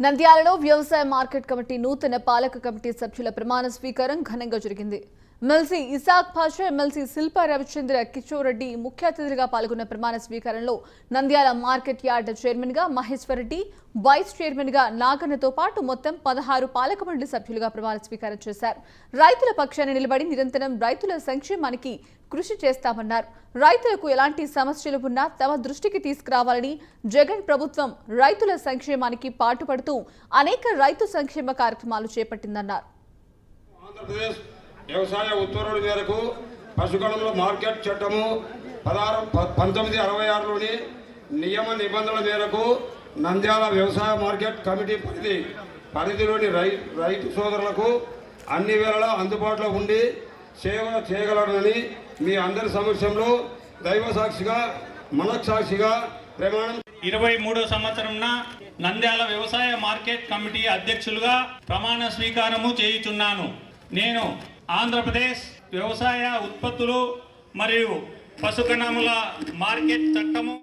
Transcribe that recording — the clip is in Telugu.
నంద్యాలలో వ్యవసాయ మార్కెట్ కమిటీ నూతన పాలక కమిటీ సభ్యుల ప్రమాణ స్వీకారం ఘనంగా జరిగింది. ఎమ్మెల్సీ ఇసాక్ పాషా, ఎమ్మెల్సీ శిల్పా రవిచంద్ర కిషోర్ రెడ్డి ముఖ్య అతిథిగా పాల్గొన్న ప్రమాణ స్వీకారంలో నంద్యాల మార్కెట్ యార్డ్ చైర్మన్ గా మహేశ్వర్ రెడ్డి, వైస్ చైర్మన్ గా నాగన్నతో పాటు మొత్తం 16 పాలక మండలి సభ్యులుగా ప్రమాణ స్వీకారం చేశారు. రైతుల పక్షాన నిలబడి నిరంతరం రైతుల సంక్షేమానికి కృషి చేస్తామన్నారు. రైతులకు ఎలాంటి సమస్యలు ఉన్నా తమ దృష్టికి తీసుకురావాలని, జగన్ ప్రభుత్వం రైతుల సంక్షేమానికి పాటుపడుతూ అనేక రైతు సంక్షేమ కార్యక్రమాలు చేపట్టిందన్నారు. వ్యవసాయ ఉత్తర్వుల మేరకు పశుగణముల మార్కెట్ చట్టము 1966లోని నియమ నిబంధనల మేరకు నంద్యాల వ్యవసాయ మార్కెట్ కమిటీ పరిధిలోని రైతు సోదరులకు అన్ని వేళలా అందుబాటులో ఉండి సేవ చేయగలరని మీ అందరి సమక్షంలో దైవ సాక్షిగా మనస్సాక్షిగా ప్రమాణం 23వ సంవత్సరంన నంద్యాల వ్యవసాయ మార్కెట్ కమిటీ అధ్యక్షులుగా ప్రమాణ స్వీకారము చేయుచున్నాను. నేను ఆంధ్రప్రదేశ్ వ్యవసాయ ఉత్పత్తులు మరియు పశుగణముల మార్కెట్ చట్టము